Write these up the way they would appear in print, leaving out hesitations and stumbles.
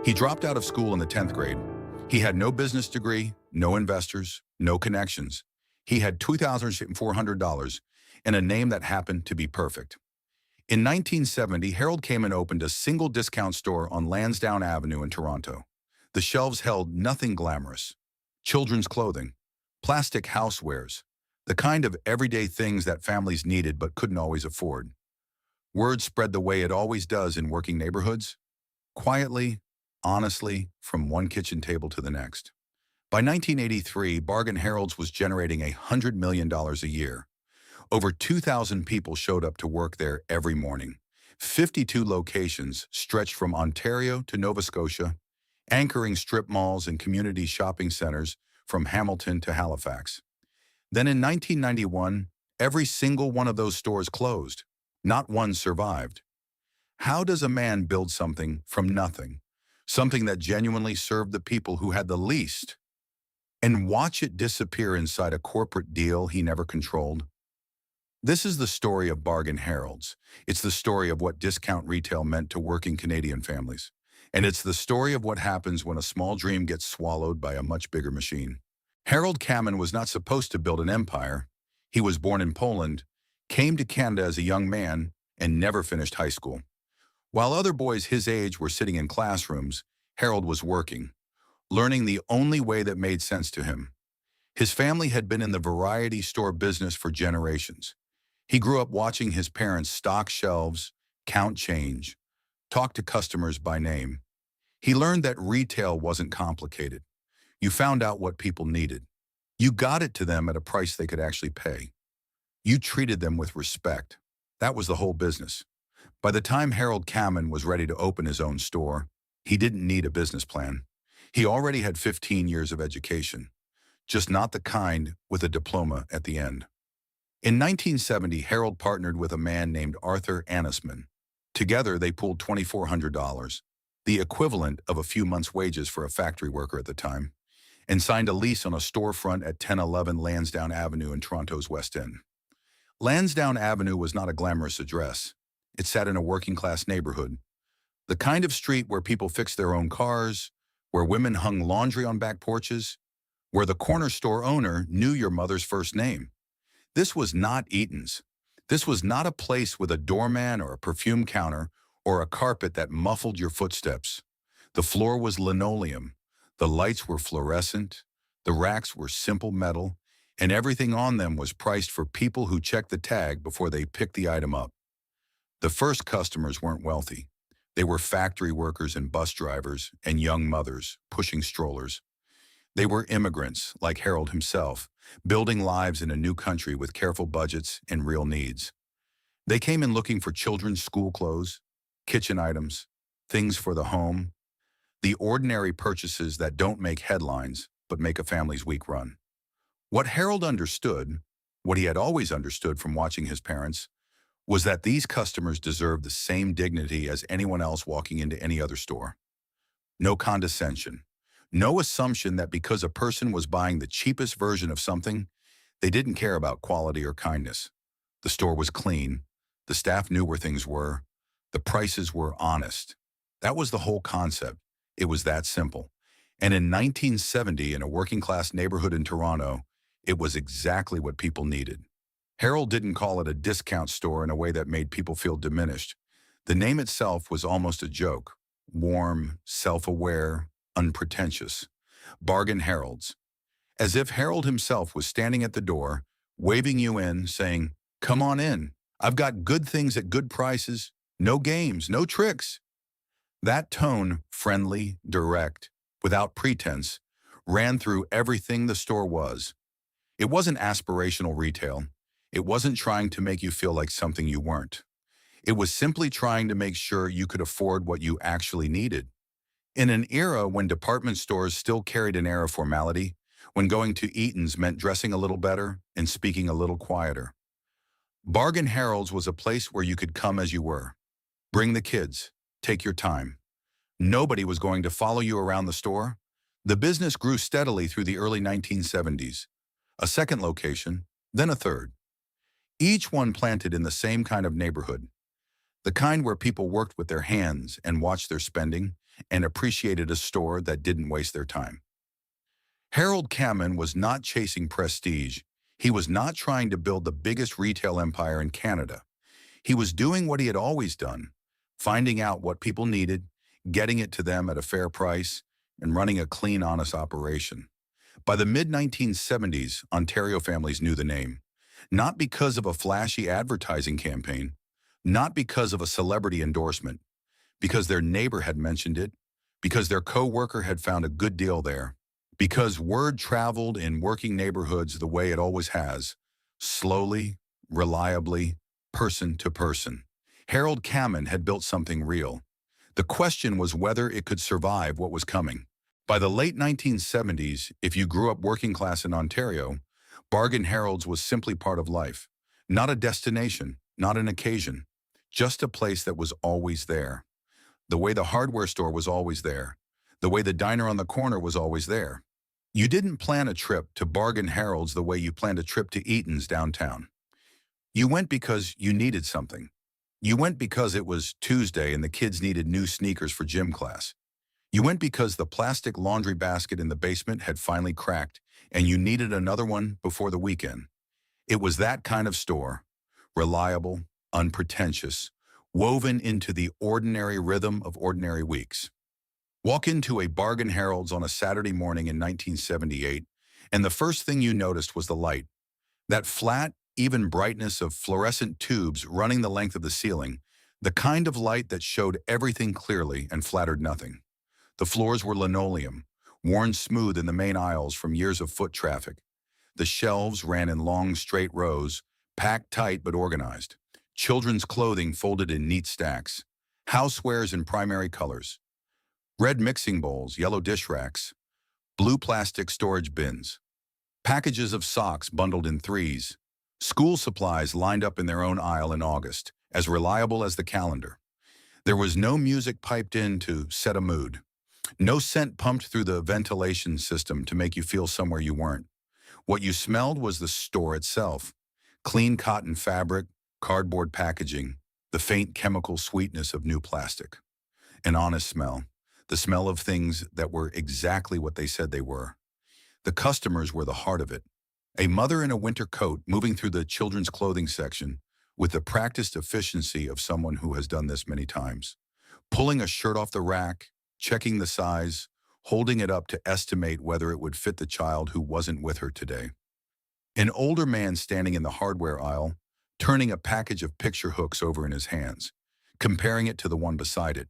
He dropped out of school in the 10th grade. He had no business degree, no investors, no connections. He had $2,400 and a name that happened to be perfect. In 1970, Harold came and opened a single discount store on Lansdowne Avenue in Toronto. The shelves held nothing glamorous. Children's clothing, plastic housewares, the kind of everyday things that families needed but couldn't always afford. Word spread the way it always does in working neighborhoods, quietly, honestly, from one kitchen table to the next. By 1983, Bargain Harold's was generating $100 million a year. Over 2,000 people showed up to work there every morning. 52 locations stretched from Ontario to Nova Scotia, anchoring strip malls and community shopping centers from Hamilton to Halifax. Then in 1991, every single one of those stores closed. Not one survived. How does a man build something from nothing? Something that genuinely served the people who had the least, and watch it disappear inside a corporate deal he never controlled? This is the story of Bargain Harold's. It's the story of what discount retail meant to working Canadian families. And it's the story of what happens when a small dream gets swallowed by a much bigger machine. Harold Kamen was not supposed to build an empire. He was born in Poland, came to Canada as a young man, and never finished high school. While other boys his age were sitting in classrooms, Harold was working, learning the only way that made sense to him. His family had been in the variety store business for generations. He grew up watching his parents stock shelves, count change, talk to customers by name. He learned that retail wasn't complicated. You found out what people needed. You got it to them at a price they could actually pay. You treated them with respect. That was the whole business. By the time Harold Kamen was ready to open his own store, he didn't need a business plan. He already had 15 years of education, just not the kind with a diploma at the end. In 1970, Harold partnered with a man named Arthur Annisman. Together, they pooled $2,400, the equivalent of a few months' wages for a factory worker at the time, and signed a lease on a storefront at 1011 Lansdowne Avenue in Toronto's West End. Lansdowne Avenue was not a glamorous address. It sat in a working-class neighborhood, the kind of street where people fixed their own cars, where women hung laundry on back porches, where the corner store owner knew your mother's first name. This was not Eaton's. This was not a place with a doorman or a perfume counter or a carpet that muffled your footsteps. The floor was linoleum. The lights were fluorescent. The racks were simple metal, and everything on them was priced for people who checked the tag before they picked the item up. The first customers weren't wealthy. They were factory workers and bus drivers and young mothers pushing strollers. They were immigrants, like Harold himself, building lives in a new country with careful budgets and real needs. They came in looking for children's school clothes, kitchen items, things for the home, the ordinary purchases that don't make headlines but make a family's week run. What Harold understood, what he had always understood from watching his parents, was that these customers deserved the same dignity as anyone else walking into any other store. No condescension. No assumption that because a person was buying the cheapest version of something, they didn't care about quality or kindness. The store was clean. The staff knew where things were. The prices were honest. That was the whole concept. It was that simple. And in 1970, in a working-class neighborhood in Toronto, it was exactly what people needed. Harold didn't call it a discount store in a way that made people feel diminished. The name itself was almost a joke. Warm, self-aware, unpretentious. Bargain Harold's. As if Harold himself was standing at the door, waving you in, saying, "Come on in. I've got good things at good prices. No games, no tricks." That tone, friendly, direct, without pretense, ran through everything the store was. It wasn't aspirational retail. It wasn't trying to make you feel like something you weren't. It was simply trying to make sure you could afford what you actually needed. In an era when department stores still carried an air of formality, when going to Eaton's meant dressing a little better and speaking a little quieter, Bargain Harold's was a place where you could come as you were. Bring the kids. Take your time. Nobody was going to follow you around the store. The business grew steadily through the early 1970s. A second location, then a third. Each one planted in the same kind of neighborhood. The kind where people worked with their hands and watched their spending, and appreciated a store that didn't waste their time. Harold Cammon was not chasing prestige. He was not trying to build the biggest retail empire in Canada. He was doing what he had always done, finding out what people needed, getting it to them at a fair price, and running a clean, honest operation. By the mid-1970s, Ontario families knew the name. Not because of a flashy advertising campaign, not because of a celebrity endorsement, because their neighbor had mentioned it, because their co-worker had found a good deal there, because word traveled in working neighborhoods the way it always has, slowly, reliably, person to person. Harold Cammon had built something real. The question was whether it could survive what was coming. By the late 1970s, if you grew up working class in Ontario, Bargain Harold's was simply part of life. Not a destination, not an occasion, just a place that was always there. The way the hardware store was always there. The way the diner on the corner was always there. You didn't plan a trip to Bargain Harold's the way you planned a trip to Eaton's downtown. You went because you needed something. You went because it was Tuesday and the kids needed new sneakers for gym class. You went because the plastic laundry basket in the basement had finally cracked and you needed another one before the weekend. It was that kind of store, reliable, unpretentious, woven into the ordinary rhythm of ordinary weeks. Walk into a Bargain Harold's on a Saturday morning in 1978, and the first thing you noticed was the light. That flat, even brightness of fluorescent tubes running the length of the ceiling, the kind of light that showed everything clearly and flattered nothing. The floors were linoleum, worn smooth in the main aisles from years of foot traffic. The shelves ran in long, straight rows, packed tight but organized. Children's clothing folded in neat stacks. Housewares in primary colors. Red mixing bowls, yellow dish racks, blue plastic storage bins. Packages of socks bundled in threes. School supplies lined up in their own aisle in August, as reliable as the calendar. There was no music piped in to set a mood. No scent pumped through the ventilation system to make you feel somewhere you weren't. What you smelled was the store itself. Clean cotton fabric, cardboard packaging, the faint chemical sweetness of new plastic. An honest smell. The smell of things that were exactly what they said they were. The customers were the heart of it. A mother in a winter coat moving through the children's clothing section with the practiced efficiency of someone who has done this many times. Pulling a shirt off the rack, checking the size, holding it up to estimate whether it would fit the child who wasn't with her today. An older man standing in the hardware aisle, turning a package of picture hooks over in his hands, comparing it to the one beside it.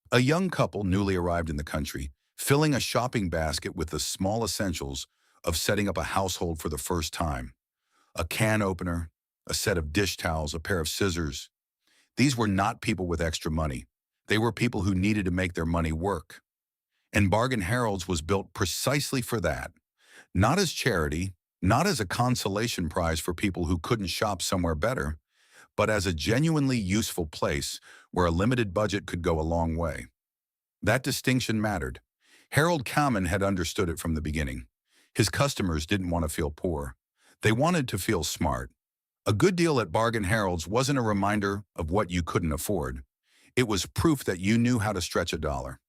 A young couple newly arrived in the country, filling a shopping basket with the small essentials of setting up a household for the first time. A can opener, a set of dish towels, a pair of scissors. These were not people with extra money. They were people who needed to make their money work. And Bargain Harold's was built precisely for that. Not as charity, not as a consolation prize for people who couldn't shop somewhere better, but as a genuinely useful place where a limited budget could go a long way. That distinction mattered. Harold Cammon had understood it from the beginning. His customers didn't want to feel poor. They wanted to feel smart. A good deal at Bargain Harold's wasn't a reminder of what you couldn't afford. It was proof that you knew how to stretch a dollar.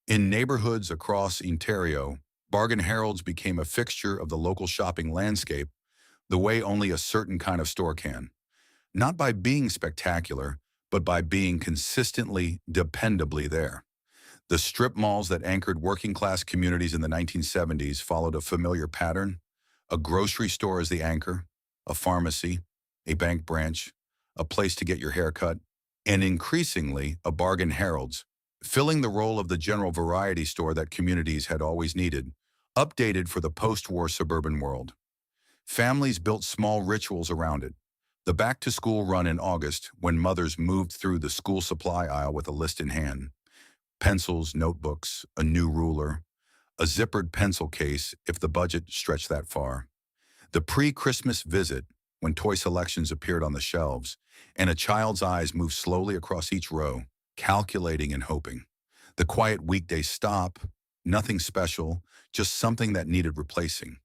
In neighborhoods across Ontario, Bargain Harold's became a fixture of the local shopping landscape the way only a certain kind of store can. Not by being spectacular, but by being consistently, dependably there. The strip malls that anchored working-class communities in the 1970s followed a familiar pattern: a grocery store as the anchor, a pharmacy, a bank branch, a place to get your hair cut, and increasingly a Bargain Harold's, filling the role of the general variety store that communities had always needed, updated for the post-war suburban world. Families built small rituals around it. The back-to-school run in August, when mothers moved through the school supply aisle with a list in hand. Pencils, notebooks, a new ruler, a zippered pencil case if the budget stretched that far. The pre-Christmas visit, when toy selections appeared on the shelves, and a child's eyes moved slowly across each row, calculating and hoping. The quiet weekday stop, nothing special, just something that needed replacing.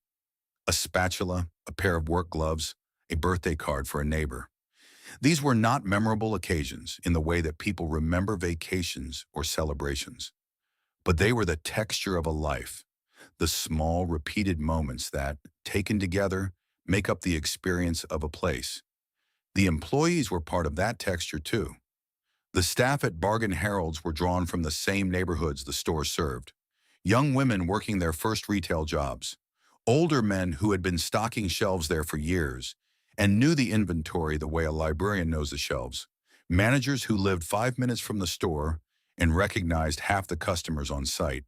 A spatula, a pair of work gloves, a birthday card for a neighbor. These were not memorable occasions in the way that people remember vacations or celebrations. but they were the texture of a life, the small, repeated moments that, taken together, make up the experience of a place. The employees were part of that texture too. The staff at Bargain Harold's were drawn from the same neighborhoods the store served. Young women working their first retail jobs, older men who had been stocking shelves there for years and knew the inventory the way a librarian knows the shelves, managers who lived 5 minutes from the store and recognized half the customers on site.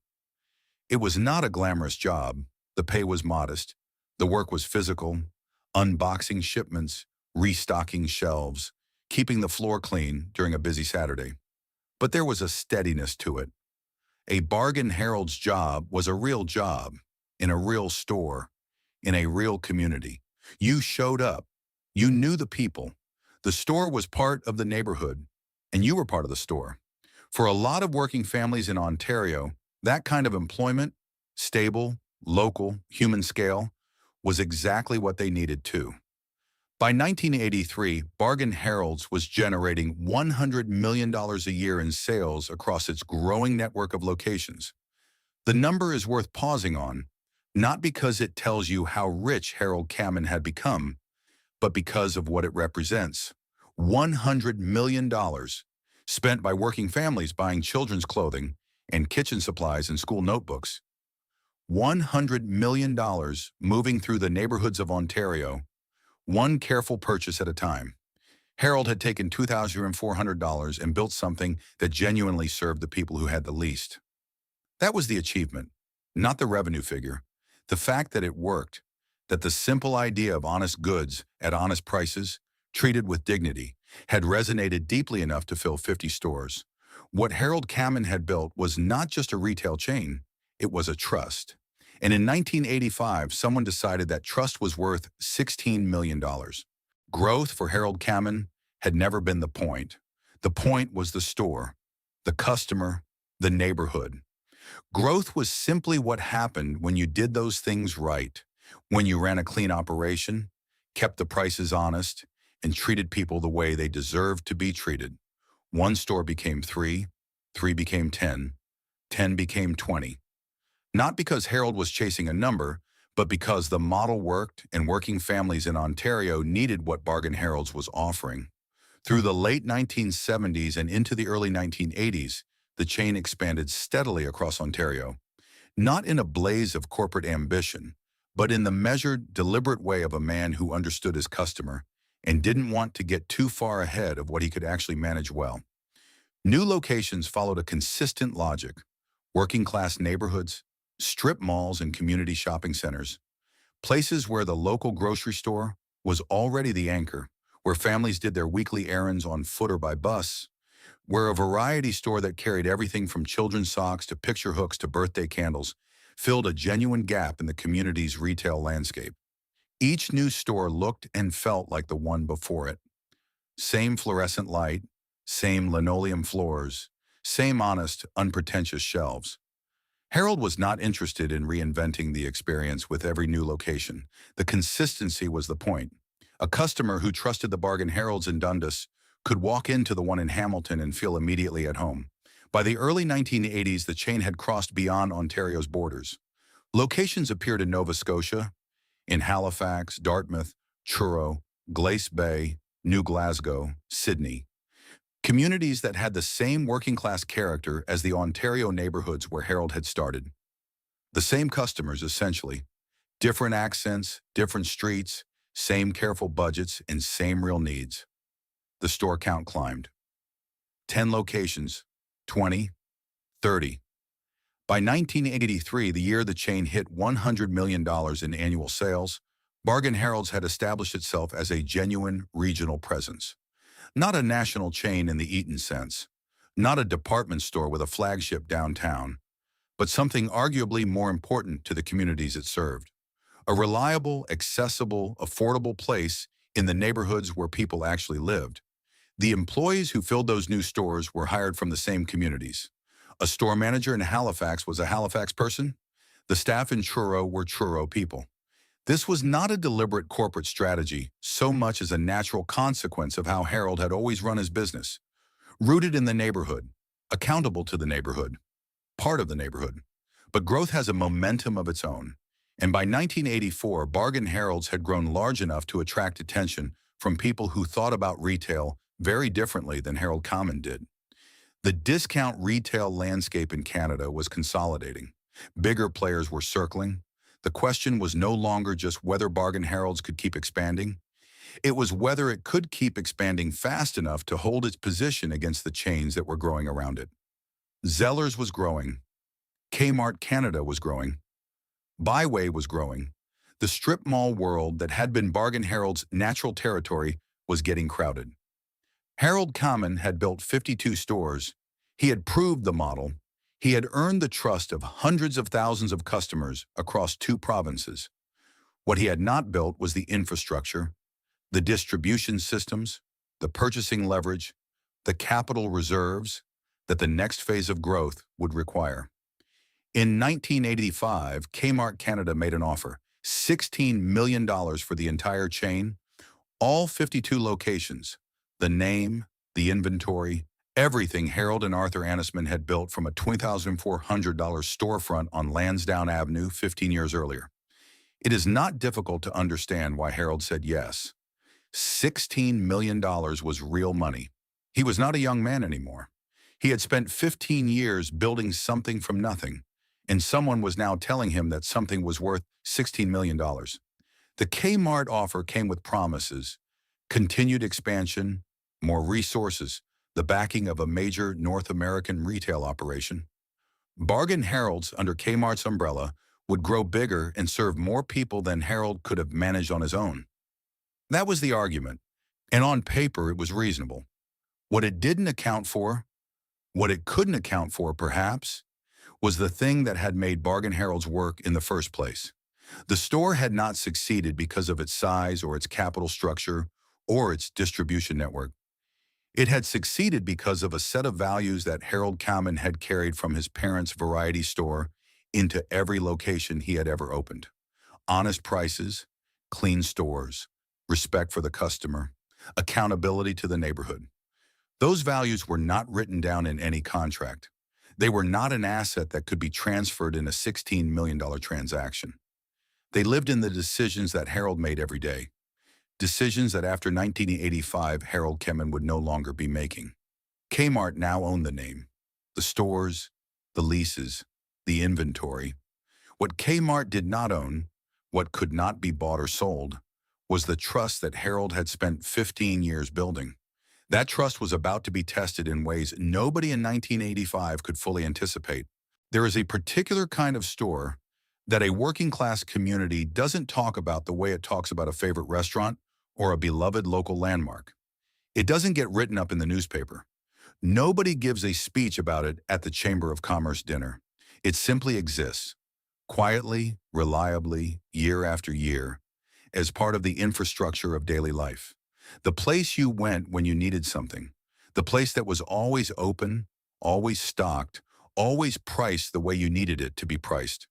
It was not a glamorous job. The pay was modest. The work was physical, unboxing shipments, restocking shelves, keeping the floor clean during a busy Saturday. But there was a steadiness to it. A Bargain Harold's job was a real job, in a real store, in a real community. You showed up. You knew the people. The store was part of the neighborhood, and you were part of the store. For a lot of working families in Ontario, that kind of employment, stable, local, human scale, was exactly what they needed too. By 1983, Bargain Harold's was generating $100 million a year in sales across its growing network of locations. The number is worth pausing on, not because it tells you how rich Harold Cammon had become, but because of what it represents. $100 million spent by working families buying children's clothing and kitchen supplies and school notebooks. $100 million moving through the neighborhoods of Ontario, one careful purchase at a time. Harold had taken $2,400 and built something that genuinely served the people who had the least. That was the achievement, not the revenue figure. The fact that it worked, that the simple idea of honest goods at honest prices, treated with dignity, had resonated deeply enough to fill 50 stores. What Harold Cammon had built was not just a retail chain, it was a trust. And in 1985, someone decided that trust was worth $16 million. Growth for Harold Cammon had never been the point. The point was the store, the customer, the neighborhood. Growth was simply what happened when you did those things right, when you ran a clean operation, kept the prices honest, and treated people the way they deserved to be treated. One store became 3, 3 became 10, 10 became 20. Not because Harold was chasing a number, but because the model worked and working families in Ontario needed what Bargain Harold's was offering. Through the late 1970s and into the early 1980s, the chain expanded steadily across Ontario, not in a blaze of corporate ambition, but in the measured, deliberate way of a man who understood his customer and didn't want to get too far ahead of what he could actually manage well. New locations followed a consistent logic: working-class neighborhoods, strip malls and community shopping centers, places where the local grocery store was already the anchor, where families did their weekly errands on foot or by bus, where a variety store that carried everything from children's socks to picture hooks to birthday candles filled a genuine gap in the community's retail landscape. Each new store looked and felt like the one before it. Same fluorescent light, same linoleum floors, same honest, unpretentious shelves. Harold was not interested in reinventing the experience with every new location. The consistency was the point. A customer who trusted the Bargain Harold's in Dundas could walk into the one in Hamilton and feel immediately at home. By the early 1980s, the chain had crossed beyond Ontario's borders. Locations appeared in Nova Scotia, in Halifax, Dartmouth, Truro, Glace Bay, New Glasgow, Sydney. Communities that had the same working-class character as the Ontario neighborhoods where Harold had started. The same customers, essentially. Different accents, different streets, same careful budgets, and same real needs. The store count climbed. 10 locations, 20, 30. By 1983, the year the chain hit $100 million in annual sales, Bargain Harold's had established itself as a genuine regional presence. Not a national chain in the Eaton sense, not a department store with a flagship downtown, but something arguably more important to the communities it served. A reliable, accessible, affordable place in the neighborhoods where people actually lived. The employees who filled those new stores were hired from the same communities. A store manager in Halifax was a Halifax person. The staff in Truro were Truro people. This was not a deliberate corporate strategy so much as a natural consequence of how Harold had always run his business, rooted in the neighborhood, accountable to the neighborhood. part of the neighborhood. But growth has a momentum of its own. And by 1984, Bargain Harold's had grown large enough to attract attention from people who thought about retail very differently than Harold Common did. The discount retail landscape in Canada was consolidating. Bigger players were circling. The question was no longer just whether Bargain Harold's could keep expanding. It was whether it could keep expanding fast enough to hold its position against the chains that were growing around it. Zellers was growing. Kmart Canada was growing. Byway was growing. The strip mall world that had been Bargain Harold's natural territory was getting crowded. Harold Common had built 52 stores. He had proved the model. He had earned the trust of hundreds of thousands of customers across 2 provinces. What he had not built was the infrastructure, the distribution systems, the purchasing leverage, the capital reserves that the next phase of growth would require. In 1985, Kmart Canada made an offer, $16 million for the entire chain, all 52 locations, the name, the inventory, everything Harold and Arthur Annisman had built from a $20,400 storefront on Lansdowne Avenue 15 years earlier. It is not difficult to understand why Harold said yes. $16 million was real money. He was not a young man anymore. He had spent 15 years building something from nothing, and someone was now telling him that something was worth $16 million. The Kmart offer came with promises, continued expansion, more resources, the backing of a major North American retail operation. Bargain Harold's, under Kmart's umbrella, would grow bigger and serve more people than Harold could have managed on his own. That was the argument, and on paper it was reasonable. What it didn't account for, what it couldn't account for perhaps, was the thing that had made Bargain Harold's work in the first place. The store had not succeeded because of its size or its capital structure or its distribution network. It had succeeded because of a set of values that Harold Common had carried from his parents' variety store into every location he had ever opened. Honest prices, clean stores, respect for the customer, accountability to the neighborhood. Those values were not written down in any contract. They were not an asset that could be transferred in a $16 million transaction. They lived in the decisions that Harold made every day. Decisions that after 1985, Harold Common would no longer be making. Kmart now owned the name, the stores, the leases, the inventory. What Kmart did not own, what could not be bought or sold, was the trust that Harold had spent 15 years building. That trust was about to be tested in ways nobody in 1985 could fully anticipate. There is a particular kind of store that a working-class community doesn't talk about the way it talks about a favorite restaurant or a beloved local landmark. It doesn't get written up in the newspaper. Nobody gives a speech about it at the Chamber of Commerce dinner. It simply exists, quietly, reliably, year after year, as part of the infrastructure of daily life. The place you went when you needed something. The place that was always open, always stocked, always priced the way you needed it to be priced.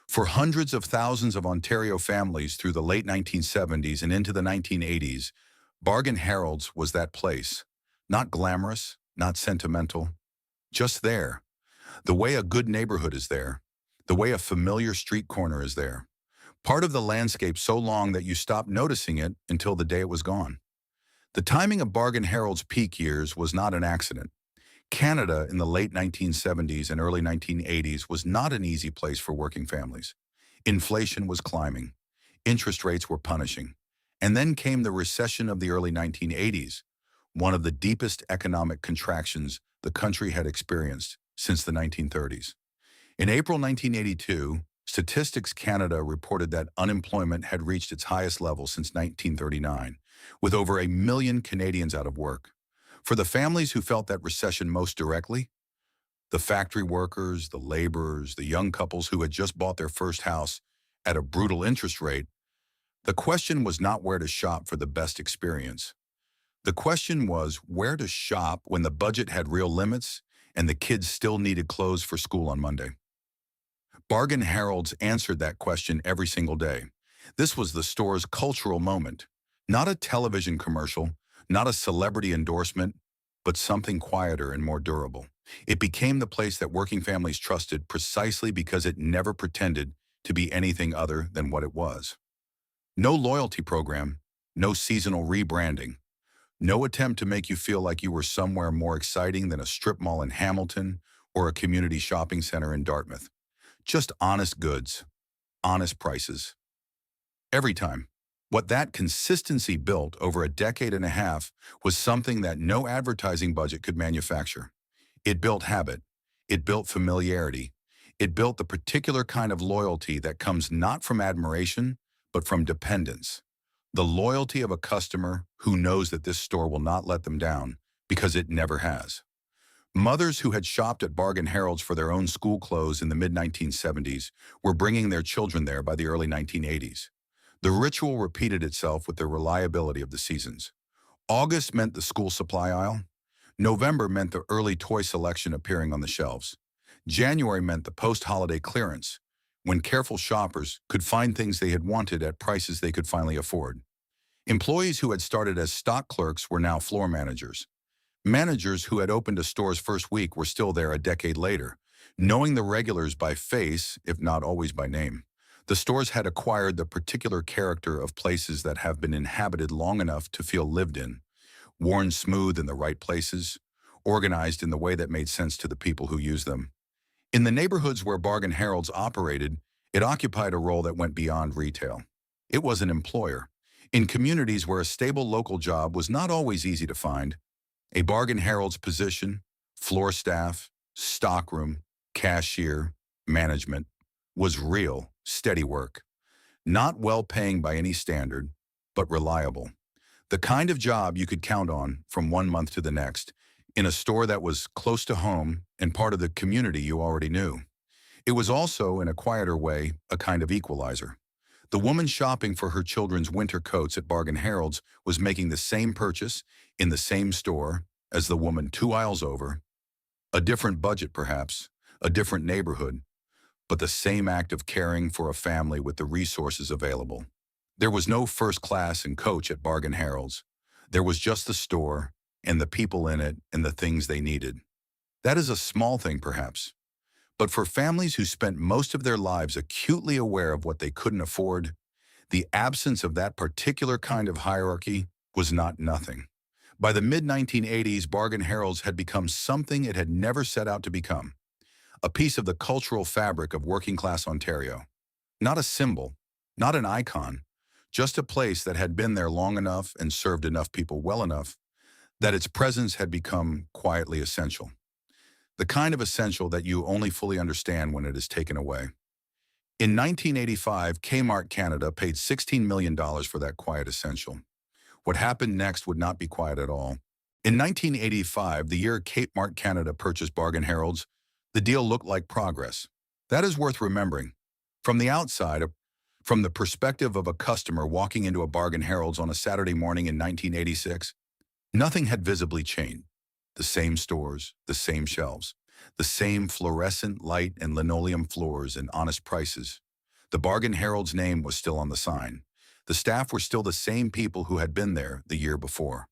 For hundreds of thousands of Ontario families through the late 1970s and into the 1980s, Bargain Harold's was that place. Not glamorous, not sentimental, just there. The way a good neighborhood is there. The way a familiar street corner is there. Part of the landscape so long that you stopped noticing it until the day it was gone. The timing of Bargain Harold's peak years was not an accident. Canada in the late 1970s and early 1980s was not an easy place for working families. Inflation was climbing. Interest rates were punishing. And then came the recession of the early 1980s, one of the deepest economic contractions the country had experienced since the 1930s. In April 1982, Statistics Canada reported that unemployment had reached its highest level since 1939, with over 1 million Canadians out of work. For the families who felt that recession most directly, the factory workers, the laborers, the young couples who had just bought their first house at a brutal interest rate, the question was not where to shop for the best experience. The question was where to shop when the budget had real limits and the kids still needed clothes for school on Monday. Bargain Harold's answered that question every single day. This was the store's cultural moment, not a television commercial, not a celebrity endorsement, but something quieter and more durable. It became the place that working families trusted precisely because it never pretended to be anything other than what it was. No loyalty program, no seasonal rebranding, no attempt to make you feel like you were somewhere more exciting than a strip mall in Hamilton or a community shopping center in Dartmouth. Just honest goods, honest prices. Every time. What that consistency built over a decade and a half was something that no advertising budget could manufacture. It built habit. It built familiarity. It built the particular kind of loyalty that comes not from admiration, but from dependence. The loyalty of a customer who knows that this store will not let them down because it never has. Mothers who had shopped at Bargain Harold's for their own school clothes in the mid-1970s were bringing their children there by the early 1980s. The ritual repeated itself with the reliability of the seasons. August meant the school supply aisle. November meant the early toy selection appearing on the shelves. January meant the post-holiday clearance, when careful shoppers could find things they had wanted at prices they could finally afford. Employees who had started as stock clerks were now floor managers. Managers who had opened a store's first week were still there a decade later, knowing the regulars by face, if not always by name. The stores had acquired the particular character of places that have been inhabited long enough to feel lived in, worn smooth in the right places, organized in the way that made sense to the people who use them. In the neighborhoods where Bargain Harold's operated, it occupied a role that went beyond retail. It was an employer. In communities where a stable local job was not always easy to find, a Bargain Harold's position, floor staff, stockroom, cashier, management, was real, steady work. Not well-paying by any standard, but reliable. The kind of job you could count on from one month to the next, in a store that was close to home and part of the community you already knew. It was also, in a quieter way, a kind of equalizer. The woman shopping for her children's winter coats at Bargain Harold's was making the same purchase in the same store as the woman 2 aisles over. A different budget, perhaps, a different neighborhood, but the same act of caring for a family with the resources available. There was no first class and coach at Bargain Harold's. There was just the store and the people in it and the things they needed. That is a small thing, perhaps. But for families who spent most of their lives acutely aware of what they couldn't afford, the absence of that particular kind of hierarchy was not nothing. By the mid-1980s, Bargain Harold's had become something it had never set out to become, a piece of the cultural fabric of working-class Ontario. Not a symbol, not an icon, just a place that had been there long enough and served enough people well enough that its presence had become quietly essential. The kind of essential that you only fully understand when it is taken away. In 1985, Kmart Canada paid $16 million for that quiet essential. What happened next would not be quiet at all. In 1985, the year Kmart Canada purchased Bargain Harold's, the deal looked like progress. That is worth remembering. From the outside, from the perspective of a customer walking into a Bargain Harold's on a Saturday morning in 1986, nothing had visibly changed. The same stores, the same shelves, the same fluorescent light and linoleum floors and honest prices. The Bargain Harold's name was still on the sign. The staff were still the same people who had been there the year before.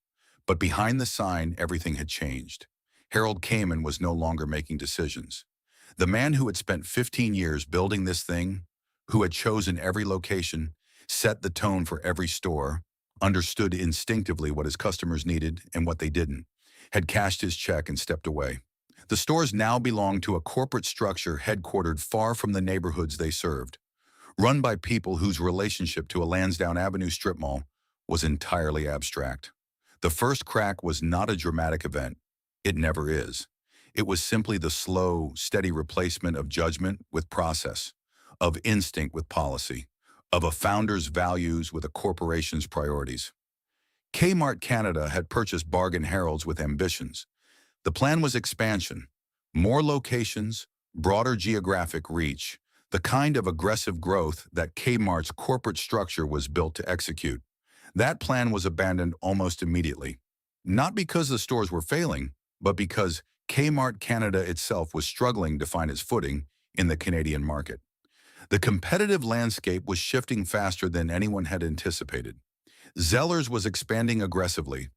But behind the sign, everything had changed. Harold Kamen was no longer making decisions. The man who had spent 15 years building this thing, who had chosen every location, set the tone for every store, understood instinctively what his customers needed and what they didn't, had cashed his check and stepped away. The stores now belonged to a corporate structure headquartered far from the neighborhoods they served, run by people whose relationship to a Lansdowne Avenue strip mall was entirely abstract. The first crack was not a dramatic event. It never is. It was simply the slow, steady replacement of judgment with process, of instinct with policy, of a founder's values with a corporation's priorities. Kmart Canada had purchased Bargain Harold's with ambitions. The plan was expansion, more locations, broader geographic reach, the kind of aggressive growth that Kmart's corporate structure was built to execute. That plan was abandoned almost immediately, not because the stores were failing, but because Kmart Canada itself was struggling to find its footing in the Canadian market. The competitive landscape was shifting faster than anyone had anticipated. Zellers was expanding aggressively.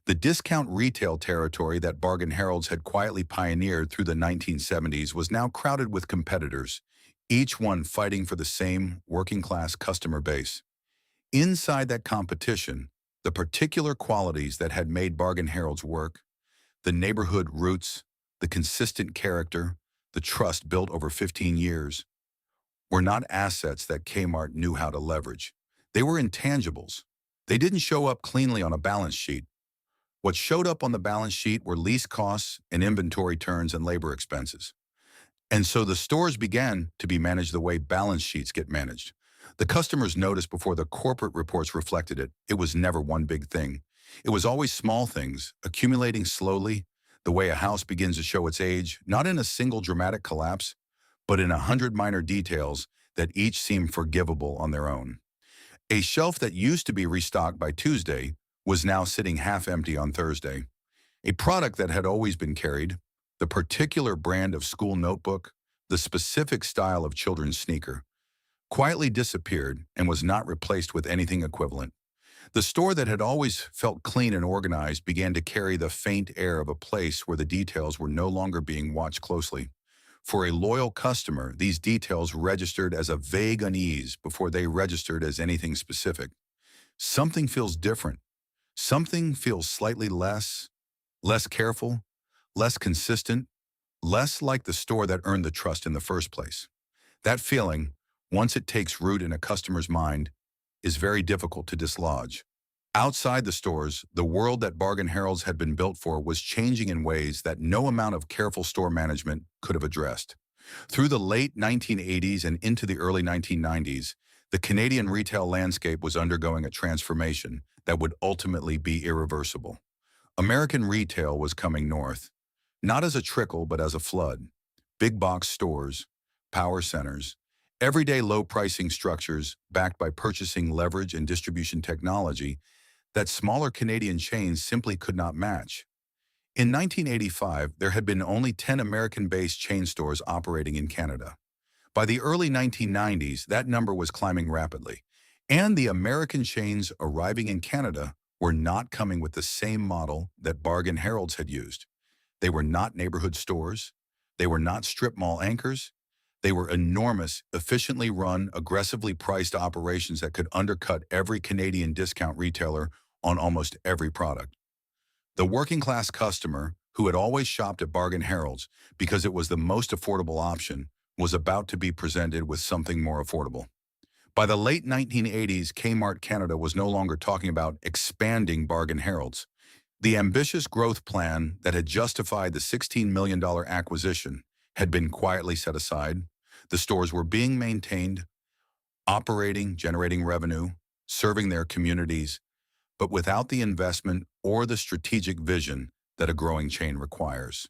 The discount retail territory that Bargain Harold's had quietly pioneered through the 1970s was now crowded with competitors, each one fighting for the same working-class customer base. Inside that competition, the particular qualities that had made Bargain Harold's work, the neighborhood roots, the consistent character, the trust built over 15 years, were not assets that Kmart knew how to leverage. They were intangibles. They didn't show up cleanly on a balance sheet. What showed up on the balance sheet were lease costs and inventory turns and labor expenses. And so the stores began to be managed the way balance sheets get managed. The customers noticed before the corporate reports reflected it. It was never one big thing. It was always small things, accumulating slowly, the way a house begins to show its age, not in a single dramatic collapse, but in 100 minor details that each seemed forgivable on their own. A shelf that used to be restocked by Tuesday was now sitting half empty on Thursday. A product that had always been carried, the particular brand of school notebook, the specific style of children's sneaker, quietly disappeared and was not replaced with anything equivalent. The store that had always felt clean and organized began to carry the faint air of a place where the details were no longer being watched closely. For a loyal customer, these details registered as a vague unease before they registered as anything specific. Something feels different. Something feels slightly less careful, less consistent, less like the store that earned the trust in the first place. That feeling, once it takes root in a customer's mind, is very difficult to dislodge. Outside the stores, the world that Bargain Harold's had been built for was changing in ways that no amount of careful store management could have addressed. Through the late 1980s and into the early 1990s, the Canadian retail landscape was undergoing a transformation that would ultimately be irreversible. American retail was coming north, not as a trickle but as a flood. Big box stores, power centers, everyday low pricing structures backed by purchasing leverage and distribution technology that smaller Canadian chains simply could not match. In 1985, there had been only 10 American-based chain stores operating in Canada. By the early 1990s, that number was climbing rapidly, and the American chains arriving in Canada were not coming with the same model that Bargain Harold's had used. They were not neighborhood stores. They were not strip mall anchors. They were enormous, efficiently run, aggressively priced operations that could undercut every Canadian discount retailer on almost every product. The working-class customer, who had always shopped at Bargain Harold's because it was the most affordable option, was about to be presented with something more affordable. By the late 1980s, Kmart Canada was no longer talking about expanding Bargain Harold's. The ambitious growth plan that had justified the $16 million acquisition had been quietly set aside. The stores were being maintained, operating, generating revenue, serving their communities, but without the investment or the strategic vision that a growing chain requires.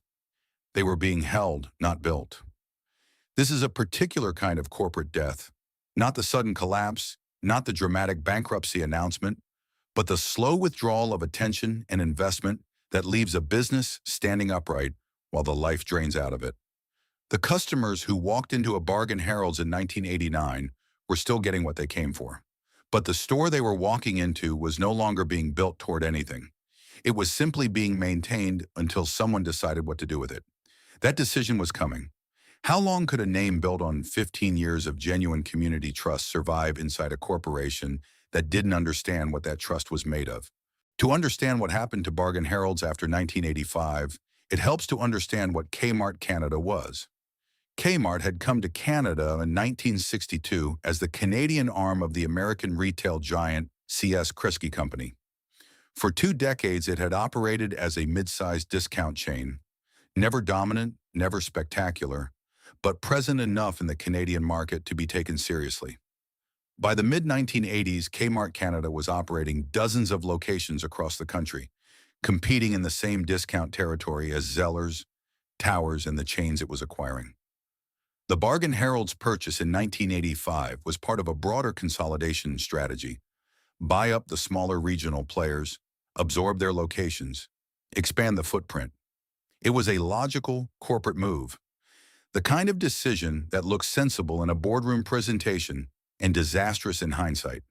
They were being held, not built. This is a particular kind of corporate death, not the sudden collapse, not the dramatic bankruptcy announcement, but the slow withdrawal of attention and investment that leaves a business standing upright while the life drains out of it. The customers who walked into a Bargain Harold's in 1989 were still getting what they came for. But the store they were walking into was no longer being built toward anything. It was simply being maintained until someone decided what to do with it. That decision was coming. How long could a name built on 15 years of genuine community trust survive inside a corporation that didn't understand what that trust was made of? To understand what happened to Bargain Harold's after 1985, it helps to understand what Kmart Canada was. Kmart had come to Canada in 1962 as the Canadian arm of the American retail giant C.S. Christie Company. For 2 decades, it had operated as a mid-sized discount chain, never dominant, never spectacular, but present enough in the Canadian market to be taken seriously. By the mid-1980s, Kmart Canada was operating dozens of locations across the country, competing in the same discount territory as Zellers, Towers, and the chains it was acquiring. The Bargain Harold's purchase in 1985 was part of a broader consolidation strategy. Buy up the smaller regional players, absorb their locations, expand the footprint. It was a logical corporate move, the kind of decision that looks sensible in a boardroom presentation and disastrous in hindsight.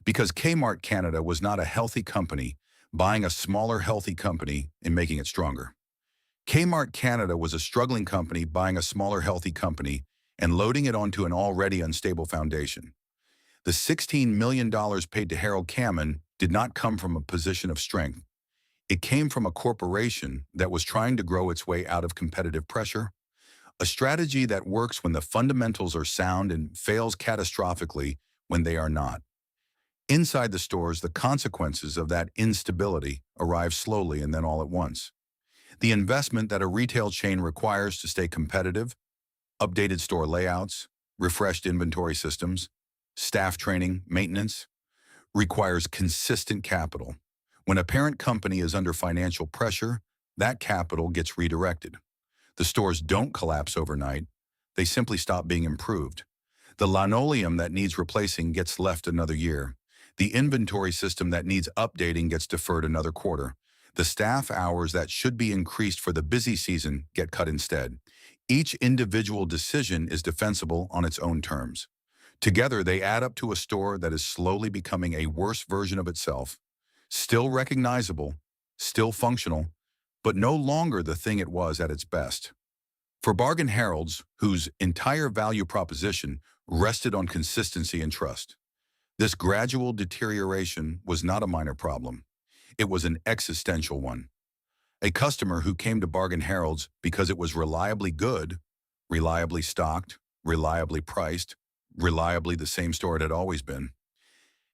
Because Kmart Canada was not a healthy company, buying a smaller, healthy company and making it stronger. Kmart Canada was a struggling company buying a smaller, healthy company and loading it onto an already unstable foundation. The $16 million paid to Harold Cammon did not come from a position of strength. It came from a corporation that was trying to grow its way out of competitive pressure, a strategy that works when the fundamentals are sound and fails catastrophically when they are not. Inside the stores, the consequences of that instability arrive slowly and then all at once. The investment that a retail chain requires to stay competitive, updated store layouts, refreshed inventory systems, staff training, maintenance, requires consistent capital. When a parent company is under financial pressure, that capital gets redirected. The stores don't collapse overnight. They simply stop being improved. The linoleum that needs replacing gets left another year. The inventory system that needs updating gets deferred another quarter. The staff hours that should be increased for the busy season get cut instead. Each individual decision is defensible on its own terms. Together, they add up to a store that is slowly becoming a worse version of itself, still recognizable, still functional, but no longer the thing it was at its best. For bargain heralds, whose entire value proposition rested on consistency and trust, this gradual deterioration was not a minor problem. It was an existential one. A customer who came to Bargain Harold's because it was reliably good, reliably stocked, reliably priced, reliably the same store it had always been,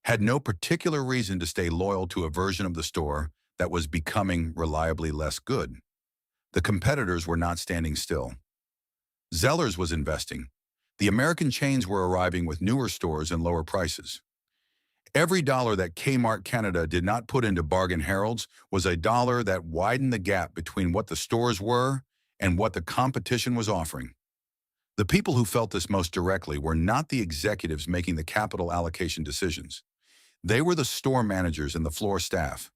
had no particular reason to stay loyal to a version of the store that was becoming reliably less good. The competitors were not standing still. Zellers was investing. The American chains were arriving with newer stores and lower prices. Every dollar that Kmart Canada did not put into Bargain Harold's was a dollar that widened the gap between what the stores were and what the competition was offering. The people who felt this most directly were not the executives making the capital allocation decisions. They were the store managers and the floor staff.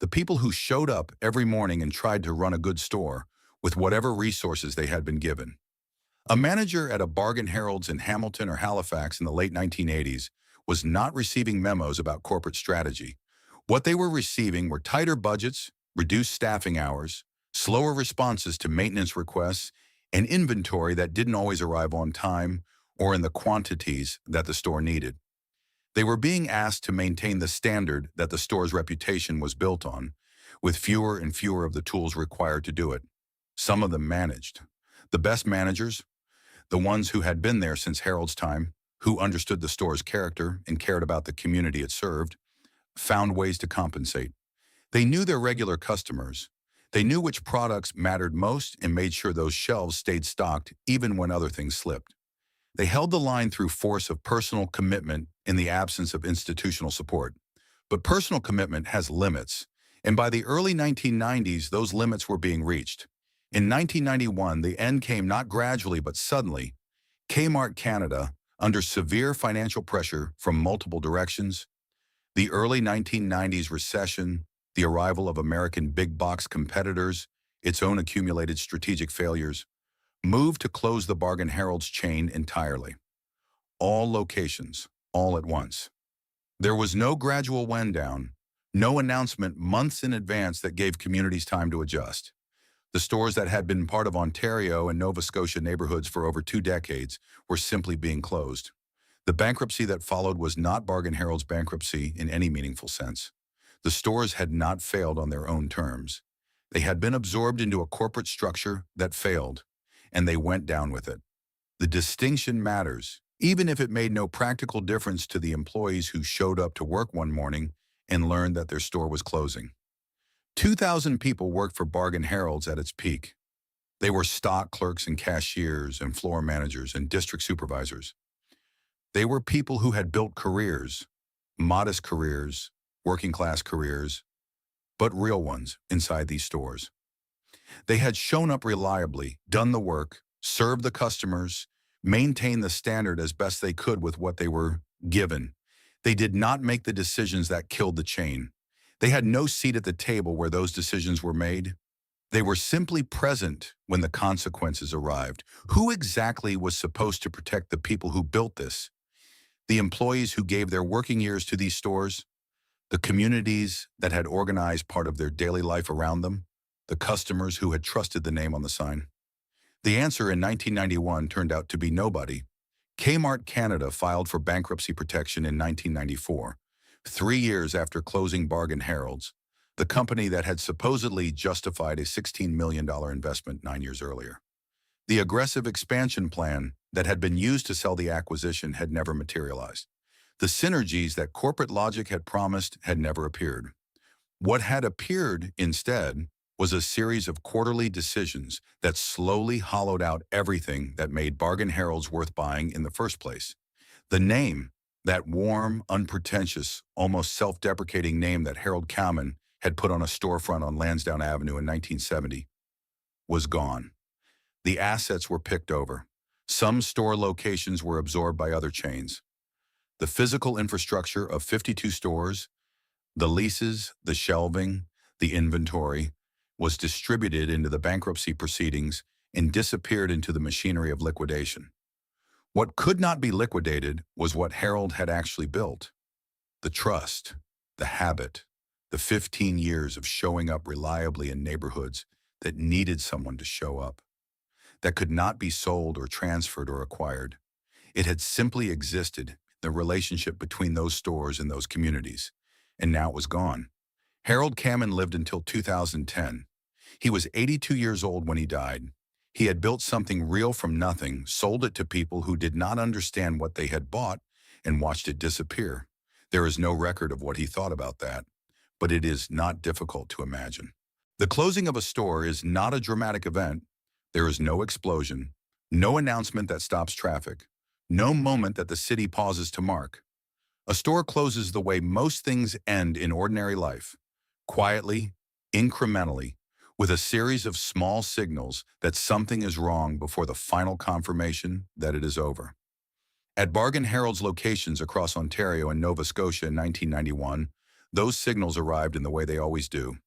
The people who showed up every morning and tried to run a good store with whatever resources they had been given. A manager at a Bargain Harold's in Hamilton or Halifax in the late 1980s was not receiving memos about corporate strategy. What they were receiving were tighter budgets, reduced staffing hours, slower responses to maintenance requests, and inventory that didn't always arrive on time or in the quantities that the store needed. They were being asked to maintain the standard that the store's reputation was built on, with fewer and fewer of the tools required to do it. Some of them managed. The best managers, the ones who had been there since Harold's time, who understood the store's character and cared about the community it served, found ways to compensate. They knew their regular customers. They knew which products mattered most and made sure those shelves stayed stocked even when other things slipped. They held the line through force of personal commitment in the absence of institutional support. But personal commitment has limits, and by the early 1990s, those limits were being reached. In 1991, the end came not gradually but suddenly. Kmart Canada, under severe financial pressure from multiple directions, the early 1990s recession, the arrival of American big-box competitors, its own accumulated strategic failures, moved to close the Bargain Harold's chain entirely. All locations, all at once. There was no gradual wind down, no announcement months in advance that gave communities time to adjust. The stores that had been part of Ontario and Nova Scotia neighborhoods for over 2 decades were simply being closed. The bankruptcy that followed was not Bargain Harold's bankruptcy in any meaningful sense. The stores had not failed on their own terms. They had been absorbed into a corporate structure that failed, and they went down with it. The distinction matters, even if it made no practical difference to the employees who showed up to work one morning and learned that their store was closing. 2,000 people worked for Bargain Harold's at its peak. They were stock clerks and cashiers and floor managers and district supervisors. They were people who had built careers, modest careers, working-class careers, but real ones inside these stores. They had shown up reliably, done the work, served the customers, maintained the standard as best they could with what they were given. They did not make the decisions that killed the chain. They had no seat at the table where those decisions were made. They were simply present when the consequences arrived. Who exactly was supposed to protect the people who built this? The employees who gave their working years to these stores? The communities that had organized part of their daily life around them, the customers who had trusted the name on the sign. The answer in 1991 turned out to be nobody. Kmart Canada filed for bankruptcy protection in 1994, 3 years after closing Bargain Harold's, the company that had supposedly justified a $16 million investment 9 years earlier. The aggressive expansion plan that had been used to sell the acquisition had never materialized. The synergies that corporate logic had promised had never appeared. What had appeared instead was a series of quarterly decisions that slowly hollowed out everything that made Bargain Harold's worth buying in the first place. The name, that warm, unpretentious, almost self-deprecating name that Harold Cowman had put on a storefront on Lansdowne Avenue in 1970, was gone. The assets were picked over. Some store locations were absorbed by other chains. The physical infrastructure of 52 stores, the leases, the shelving, the inventory, was distributed into the bankruptcy proceedings and disappeared into the machinery of liquidation. What could not be liquidated was what Harold had actually built. The trust, the habit, the 15 years of showing up reliably in neighborhoods that needed someone to show up, that could not be sold or transferred or acquired. It had simply existed, the relationship between those stores and those communities, and now it was gone. Harold Cowman lived until 2010. He was 82 years old when he died. He had built something real from nothing, sold it to people who did not understand what they had bought, and watched it disappear. There is no record of what he thought about that, but it is not difficult to imagine. The closing of a store is not a dramatic event. There is no explosion, no announcement that stops traffic, no moment that the city pauses to mark. A store closes the way most things end in ordinary life, quietly, incrementally, with a series of small signals that something is wrong before the final confirmation that it is over. At Bargain Harold's locations across Ontario and Nova Scotia in 1991, those signals arrived in the way they always do.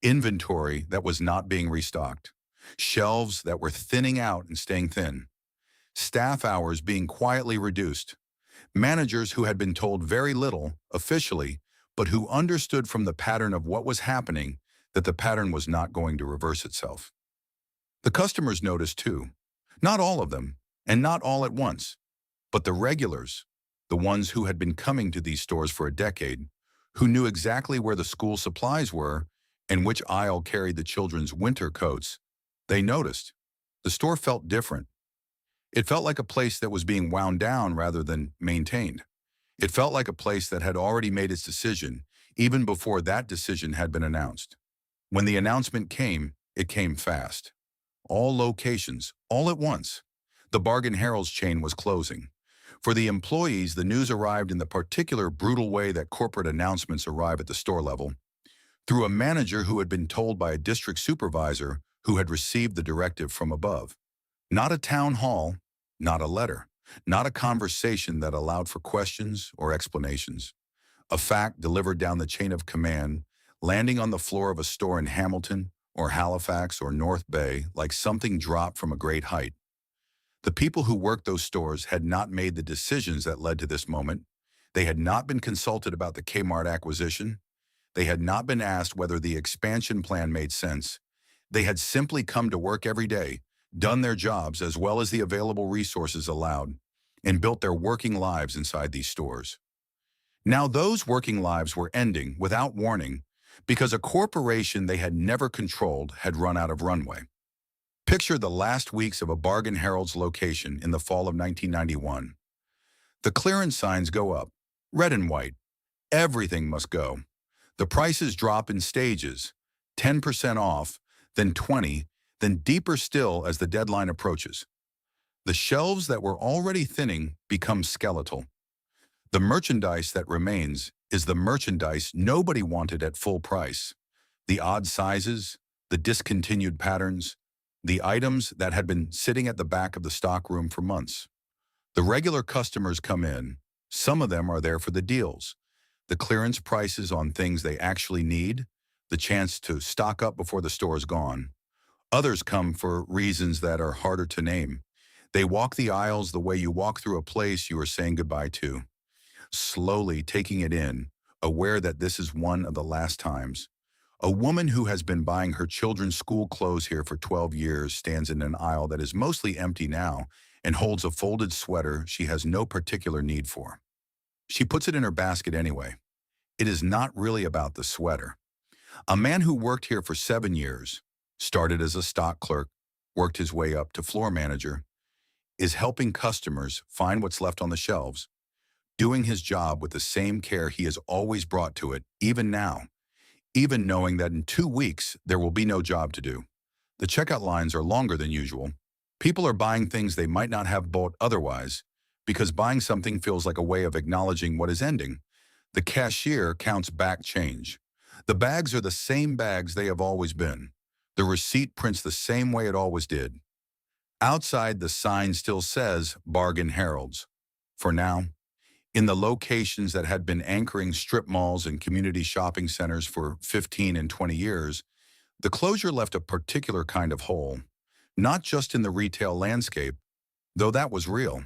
Inventory that was not being restocked. Shelves that were thinning out and staying thin. Staff hours being quietly reduced. Managers who had been told very little, officially, but who understood from the pattern of what was happening that the pattern was not going to reverse itself. The customers noticed too. Not all of them, and not all at once, but the regulars, the ones who had been coming to these stores for a decade, who knew exactly where the school supplies were and which aisle carried the children's winter coats. They noticed. The store felt different. It felt like a place that was being wound down rather than maintained. It felt like a place that had already made its decision, even before that decision had been announced. When the announcement came, it came fast. All locations, all at once. The Bargain Harold's chain was closing. For the employees, the news arrived in the particular brutal way that corporate announcements arrive at the store level, through a manager who had been told by a district supervisor who had received the directive from above. Not a town hall, not a letter, not a conversation that allowed for questions or explanations. A fact delivered down the chain of command, landing on the floor of a store in Hamilton or Halifax or North Bay like something dropped from a great height. The people who worked those stores had not made the decisions that led to this moment. They had not been consulted about the Kmart acquisition. They had not been asked whether the expansion plan made sense. They had simply come to work every day, done their jobs as well as the available resources allowed, and built their working lives inside these stores. Now those working lives were ending without warning because a corporation they had never controlled had run out of runway. Picture the last weeks of a Bargain Harold's location in the fall of 1991. The clearance signs go up, red and white. Everything must go. The prices drop in stages, 10% off, then 20%, then deeper still as the deadline approaches. The shelves that were already thinning become skeletal. The merchandise that remains is the merchandise nobody wanted at full price. The odd sizes, the discontinued patterns, the items that had been sitting at the back of the stockroom for months. The regular customers come in. Some of them are there for the deals, the clearance prices on things they actually need, the chance to stock up before the store is gone. Others come for reasons that are harder to name. They walk the aisles the way you walk through a place you are saying goodbye to, slowly taking it in, aware that this is one of the last times. A woman who has been buying her children's school clothes here for 12 years stands in an aisle that is mostly empty now and holds a folded sweater she has no particular need for. She puts it in her basket anyway. It is not really about the sweater. A man who worked here for 7 years, started as a stock clerk, worked his way up to floor manager, is helping customers find what's left on the shelves, doing his job with the same care he has always brought to it, even now, even knowing that in 2 weeks there will be no job to do. The checkout lines are longer than usual. People are buying things they might not have bought otherwise, because buying something feels like a way of acknowledging what is ending. The cashier counts back change. The bags are the same bags they have always been. The receipt prints the same way it always did. Outside, the sign still says Bargain Heralds. For now, in the locations that had been anchoring strip malls and community shopping centers for 15 and 20 years, the closure left a particular kind of hole, not just in the retail landscape, though that was real.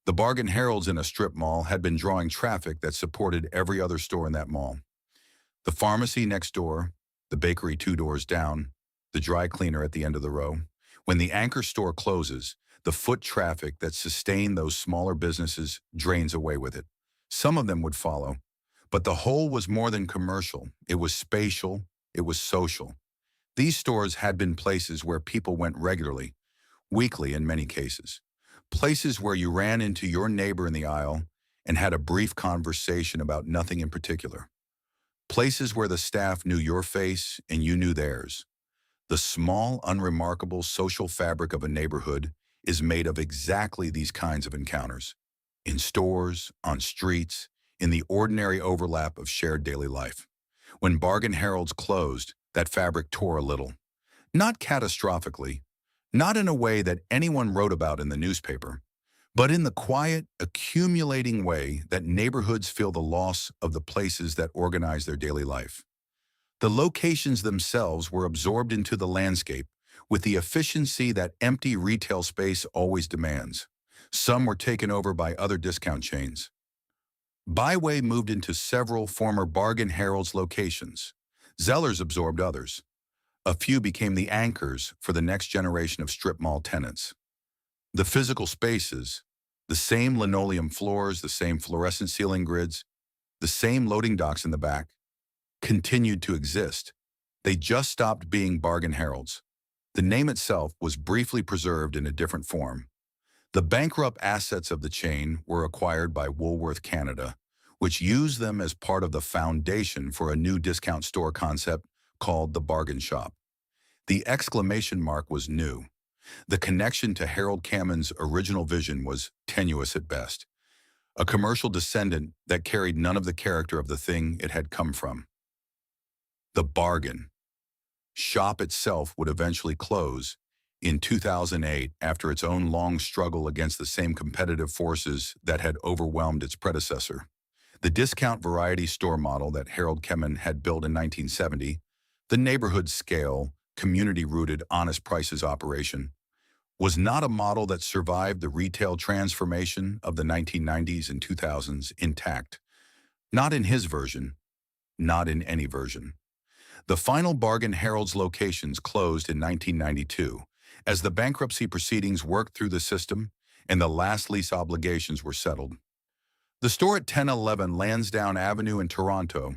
The Bargain Heralds in a strip mall had been drawing traffic that supported every other store in that mall. The pharmacy next door, the bakery 2 doors down, the dry cleaner at the end of the row. When the anchor store closes, the foot traffic that sustained those smaller businesses drains away with it. Some of them would follow, but the whole was more than commercial. It was spatial, it was social. These stores had been places where people went regularly, weekly in many cases. Places where you ran into your neighbor in the aisle and had a brief conversation about nothing in particular. Places where the staff knew your face and you knew theirs. The small, unremarkable social fabric of a neighborhood is made of exactly these kinds of encounters. In stores, on streets, in the ordinary overlap of shared daily life. When Bargain Heralds closed, that fabric tore a little. Not catastrophically, not in a way that anyone wrote about in the newspaper, but in the quiet, accumulating way that neighborhoods feel the loss of the places that organize their daily life. The locations themselves were absorbed into the landscape with the efficiency that empty retail space always demands. Some were taken over by other discount chains. Byway moved into several former Bargain Heralds locations. Zellers absorbed others. A few became the anchors for the next generation of strip mall tenants. The physical spaces, the same linoleum floors, the same fluorescent ceiling grids, the same loading docks in the back, continued to exist. They just stopped being Bargain Heralds. The name itself was briefly preserved in a different form. The bankrupt assets of the chain were acquired by Woolworth Canada, which used them as part of the foundation for a new discount store concept called the Bargain Shop. The exclamation mark was new. The connection to Harold Cameron's original vision was tenuous at best, a commercial descendant that carried none of the character of the thing it had come from. The Bargain Shop itself would eventually close in 2008 after its own long struggle against the same competitive forces that had overwhelmed its predecessor. The discount variety store model that Harold Cameron had built in 1970, the neighborhood scale, community-rooted, honest prices operation, was not a model that survived the retail transformation of the 1990s and 2000s intact. Not in his version, not in any version. The final Bargain Heralds locations closed in 1992 as the bankruptcy proceedings worked through the system and the last lease obligations were settled. The store at 1011 Lansdowne Avenue in Toronto,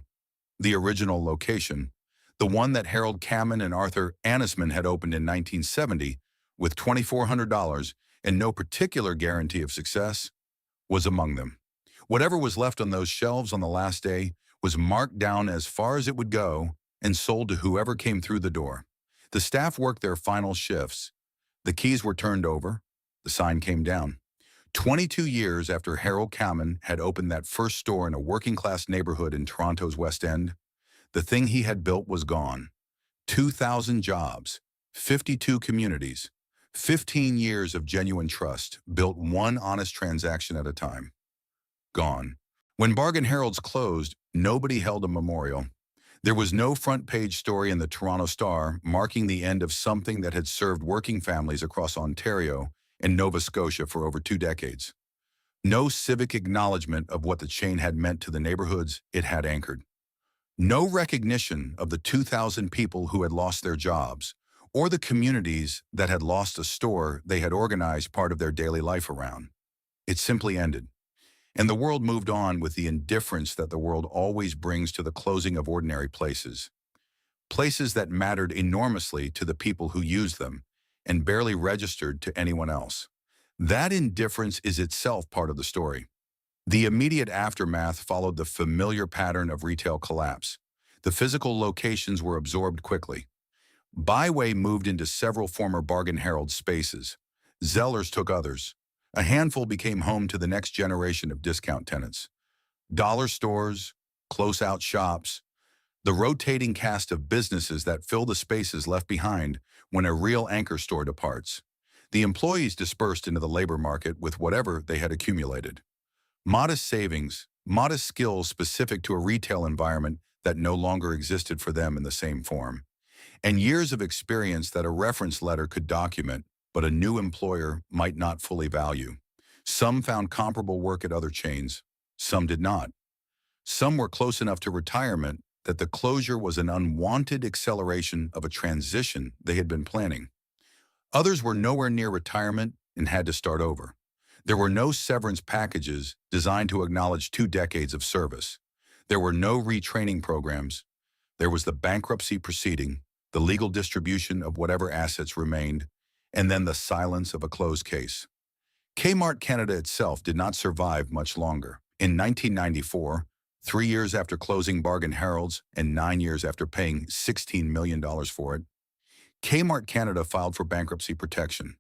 the original location, the one that Harold Cameron and Arthur Annisman had opened in 1970 with $2,400 and no particular guarantee of success, was among them. Whatever was left on those shelves on the last day was marked down as far as it would go and sold to whoever came through the door. The staff worked their final shifts. The keys were turned over. The sign came down. 22 years after Harold Cameron had opened that first store in a working-class neighborhood in Toronto's West End, the thing he had built was gone. 2,000 jobs, 52 communities, 15 years of genuine trust, built one honest transaction at a time. Gone. When Bargain Heralds closed, nobody held a memorial. There was no front-page story in the Toronto Star marking the end of something that had served working families across Ontario and Nova Scotia for over 2 decades. No civic acknowledgement of what the chain had meant to the neighborhoods it had anchored. No recognition of the 2,000 people who had lost their jobs, or the communities that had lost a store they had organized part of their daily life around. It simply ended. And the world moved on with the indifference that the world always brings to the closing of ordinary places. Places that mattered enormously to the people who used them and barely registered to anyone else. That indifference is itself part of the story. The immediate aftermath followed the familiar pattern of retail collapse. The physical locations were absorbed quickly. Byway moved into several former Bargain Harold spaces. Zellers took others. A handful became home to the next generation of discount tenants. Dollar stores, close-out shops, the rotating cast of businesses that fill the spaces left behind when a real anchor store departs. The employees dispersed into the labor market with whatever they had accumulated. Modest savings, modest skills specific to a retail environment that no longer existed for them in the same form, and years of experience that a reference letter could document, but a new employer might not fully value. Some found comparable work at other chains, some did not. Some were close enough to retirement that the closure was an unwanted acceleration of a transition they had been planning. Others were nowhere near retirement and had to start over. There were no severance packages designed to acknowledge 2 decades of service. There were no retraining programs. There was the bankruptcy proceeding, the legal distribution of whatever assets remained, and then the silence of a closed case. Kmart Canada itself did not survive much longer. In 1994, 3 years after closing Bargain Harold's and 9 years after paying $16 million for it, Kmart Canada filed for bankruptcy protection.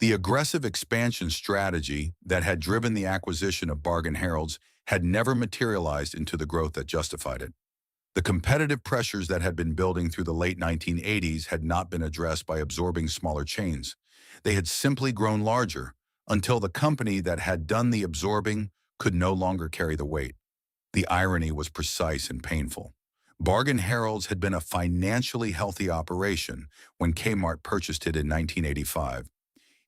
The aggressive expansion strategy that had driven the acquisition of Bargain Harold's had never materialized into the growth that justified it. The competitive pressures that had been building through the late 1980s had not been addressed by absorbing smaller chains. They had simply grown larger until the company that had done the absorbing could no longer carry the weight. The irony was precise and painful. Bargain Harold's had been a financially healthy operation when Kmart purchased it in 1985.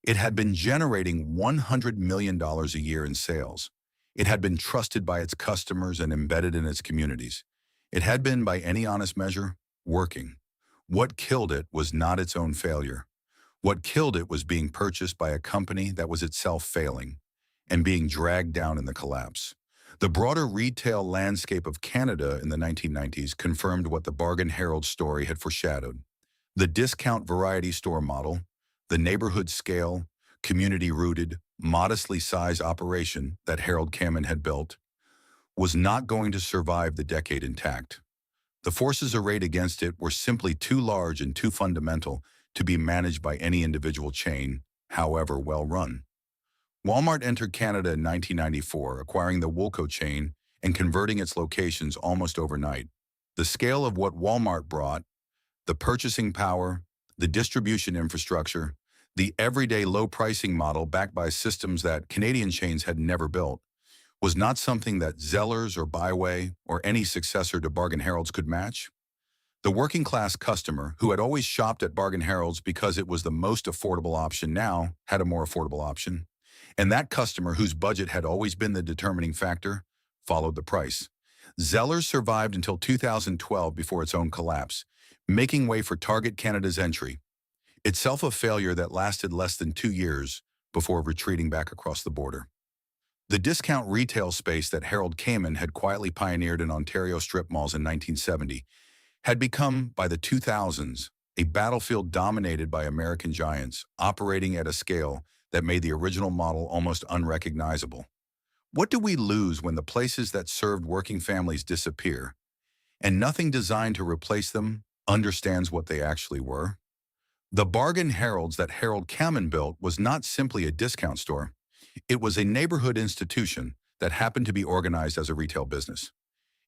It had been generating $100 million a year in sales. It had been trusted by its customers and embedded in its communities. It had been, by any honest measure, working. What killed it was not its own failure. What killed it was being purchased by a company that was itself failing and being dragged down in the collapse. The broader retail landscape of Canada in the 1990s confirmed what the Bargain Harold story had foreshadowed. The discount variety store model, the neighborhood scale, community-rooted, modestly sized operation that Harold Cammon had built, was not going to survive the decade intact. The forces arrayed against it were simply too large and too fundamental to be managed by any individual chain, however well run. Walmart entered Canada in 1994, acquiring the Woolco chain and converting its locations almost overnight. The scale of what Walmart brought, the purchasing power, the distribution infrastructure, the everyday low pricing model backed by systems that Canadian chains had never built, was not something that Zellers or Byway or any successor to Bargain Harold's could match. The working class customer, who had always shopped at Bargain Harold's because it was the most affordable option, now had a more affordable option. And that customer, whose budget had always been the determining factor, followed the price. Zellers survived until 2012 before its own collapse, making way for Target Canada's entry, itself a failure that lasted less than 2 years before retreating back across the border. The discount retail space that Harold Cammon had quietly pioneered in Ontario strip malls in 1970 had become, by the 2000s, a battlefield dominated by American giants, operating at a scale that made the original model almost unrecognizable. What do we lose when the places that served working families disappear, and nothing designed to replace them understands what they actually were? The Bargain Harold's that Harold Cammon built was not simply a discount store. It was a neighborhood institution that happened to be organized as a retail business.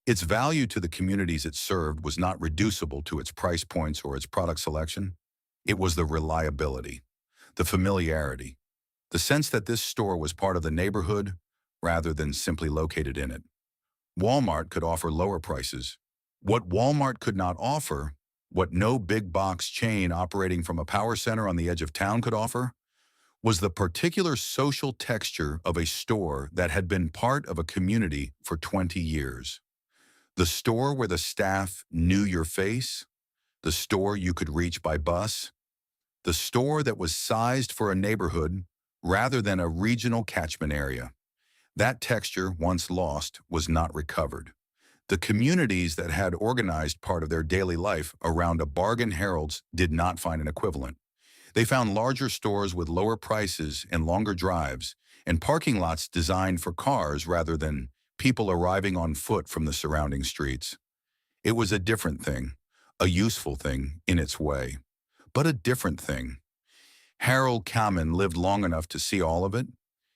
Its value to the communities it served was not reducible to its price points or its product selection. It was the reliability, the familiarity, the sense that this store was part of the neighborhood rather than simply located in it. Walmart could offer lower prices. What Walmart could not offer, what no big box chain operating from a power center on the edge of town could offer, was the particular social texture of a store that had been part of a community for 20 years. The store where the staff knew your face, the store you could reach by bus, the store that was sized for a neighborhood rather than a regional catchment area. That texture, once lost, was not recovered. The communities that had organized part of their daily life around a bargain heralds did not find an equivalent. They found larger stores with lower prices and longer drives, and parking lots designed for cars rather than people arriving on foot from the surrounding streets. It was a different thing, a useful thing in its way, but a different thing. Harold Kamen lived long enough to see all of it.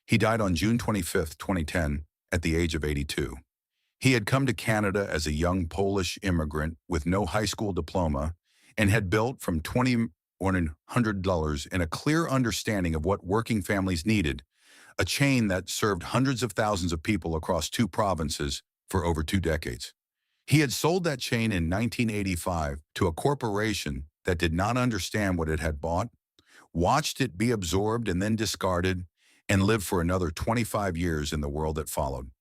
He died on June 25, 2010, at the age of 82. He had come to Canada as a young Polish immigrant with no high school diploma and had built from $2,100 in a clear understanding of what working families needed, a chain that served hundreds of thousands of people across 2 provinces for over 2 decades. He had sold that chain in 1985 to a corporation that did not understand what it had bought, watched it be absorbed and then discarded, and lived for another 25 years in the world that followed.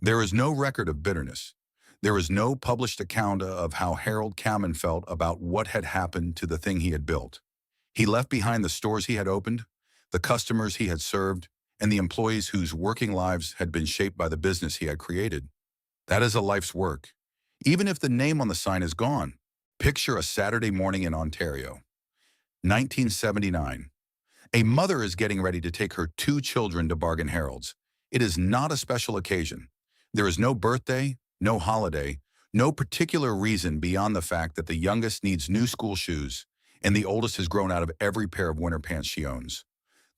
There is no record of bitterness. There is no published account of how Harold Kamen felt about what had happened to the thing he had built. He left behind the stores he had opened, the customers he had served, and the employees whose working lives had been shaped by the business he had created. That is a life's work. Even if the name on the sign is gone, picture a Saturday morning in Ontario. 1979. A mother is getting ready to take her 2 children to Bargain Harold's. It is not a special occasion. There is no birthday, no holiday, no particular reason beyond the fact that the youngest needs new school shoes and the oldest has grown out of every pair of winter pants she owns.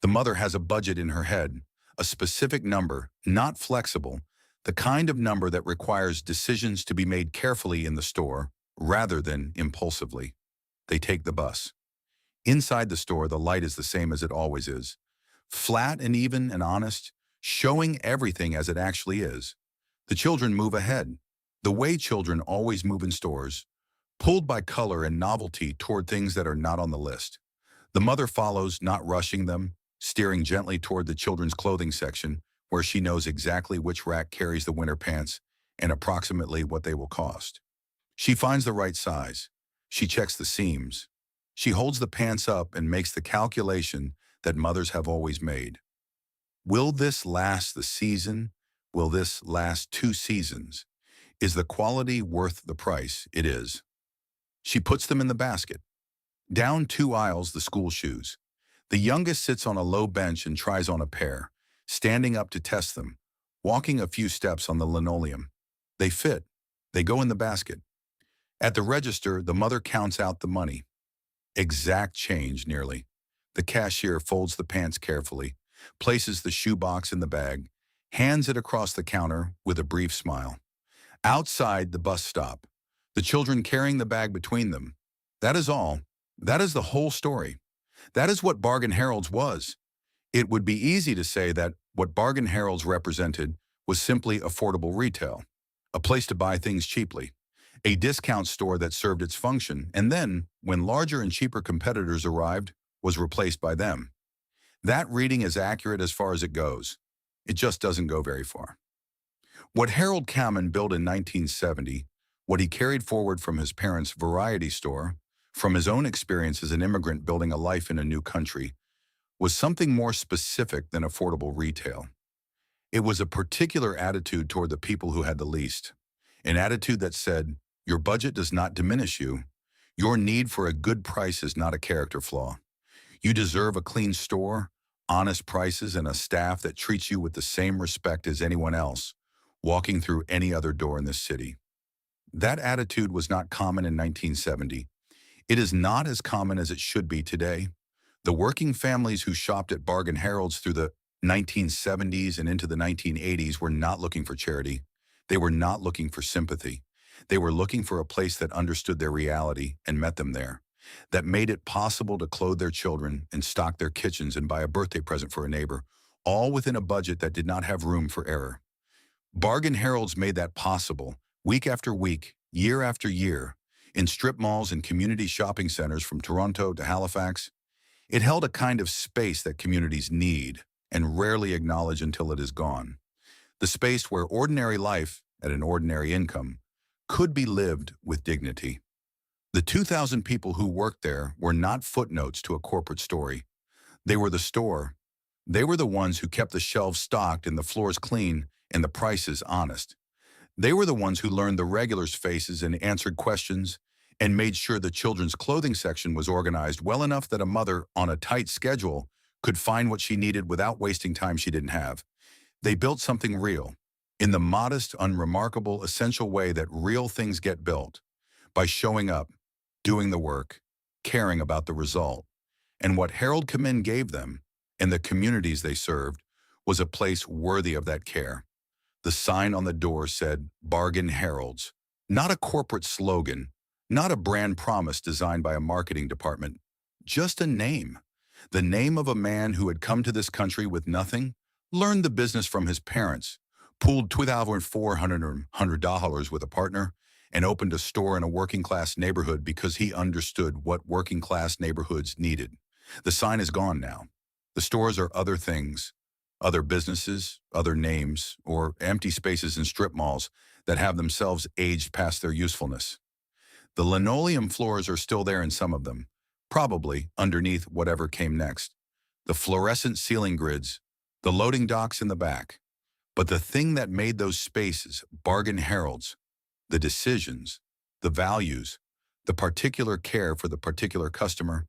The mother has a budget in her head, a specific number, not flexible, the kind of number that requires decisions to be made carefully in the store rather than impulsively. They take the bus. Inside the store, the light is the same as it always is. Flat and even and honest, showing everything as it actually is. The children move ahead, the way children always move in stores, pulled by color and novelty toward things that are not on the list. The mother follows, not rushing them, steering gently toward the children's clothing section, where she knows exactly which rack carries the winter pants and approximately what they will cost. She finds the right size. She checks the seams. She holds the pants up and makes the calculation that mothers have always made. Will this last the season? Will this last 2 seasons? Is the quality worth the price? It is. She puts them in the basket. Down 2 aisles, the school shoes. The youngest sits on a low bench and tries on a pair, standing up to test them, walking a few steps on the linoleum. They fit. They go in the basket. At the register, the mother counts out the money. Exact change, nearly. The cashier folds the pants carefully, places the shoebox in the bag, hands it across the counter with a brief smile. Outside the bus stop, the children carrying the bag between them. That is all. That is the whole story. That is what Bargain Harold's was. It would be easy to say that what Bargain Harold's represented was simply affordable retail, a place to buy things cheaply, a discount store that served its function, and then, when larger and cheaper competitors arrived, was replaced by them. That reading is accurate as far as it goes. It just doesn't go very far. What Harold Kamen built in 1970, what he carried forward from his parents' variety store, from his own experience as an immigrant building a life in a new country, was something more specific than affordable retail. It was a particular attitude toward the people who had the least, an attitude that said, your budget does not diminish you. Your need for a good price is not a character flaw. You deserve a clean store, honest prices, and a staff that treats you with the same respect as anyone else, walking through any other door in this city. That attitude was not common in 1970. It is not as common as it should be today. The working families who shopped at Bargain Harold's through the 1970s and into the 1980s were not looking for charity. They were not looking for sympathy. They were looking for a place that understood their reality and met them there, that made it possible to clothe their children and stock their kitchens and buy a birthday present for a neighbor, all within a budget that did not have room for error. Bargain Harold's made that possible, week after week, year after year, in strip malls and community shopping centers from Toronto to Halifax. It held a kind of space that communities need and rarely acknowledge until it is gone. The space where ordinary life, at an ordinary income, could be lived with dignity. The 2,000 people who worked there were not footnotes to a corporate story. They were the store. They were the ones who kept the shelves stocked and the floors clean and the prices honest. They were the ones who learned the regulars' faces and answered questions and made sure the children's clothing section was organized well enough that a mother on a tight schedule could find what she needed without wasting time she didn't have. They built something real, in the modest, unremarkable, essential way that real things get built, by showing up, doing the work, caring about the result. And what Harold Kamin gave them, and the communities they served, was a place worthy of that care. The sign on the door said, "Bargain Harold's," not a corporate slogan, not a brand promise designed by a marketing department, just a name. The name of a man who had come to this country with nothing, learned the business from his parents, pooled $2,400 with a partner, and opened a store in a working-class neighborhood because he understood what working-class neighborhoods needed. The sign is gone now. The stores are other things, other businesses, other names, or empty spaces in strip malls that have themselves aged past their usefulness. The linoleum floors are still there in some of them, probably underneath whatever came next. The fluorescent ceiling grids, the loading docks in the back. But the thing that made those spaces bargain heralds, the decisions, the values, the particular care for the particular customer,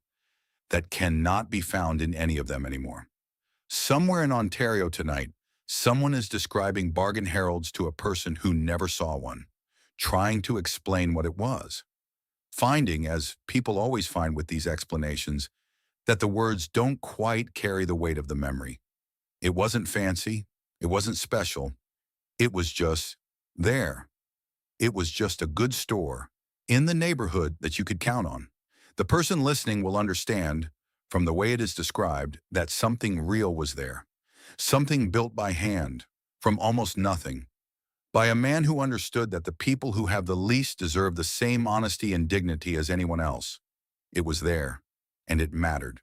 that cannot be found in any of them anymore. Somewhere in Ontario tonight, someone is describing bargain heralds to a person who never saw one, trying to explain what it was. Finding, as people always find with these explanations, that the words don't quite carry the weight of the memory. It wasn't fancy, it wasn't special, it was just there. It was just a good store in the neighborhood that you could count on. The person listening will understand, from the way it is described, that something real was there, something built by hand, from almost nothing, by a man who understood that the people who have the least deserve the same honesty and dignity as anyone else. It was there, and it mattered.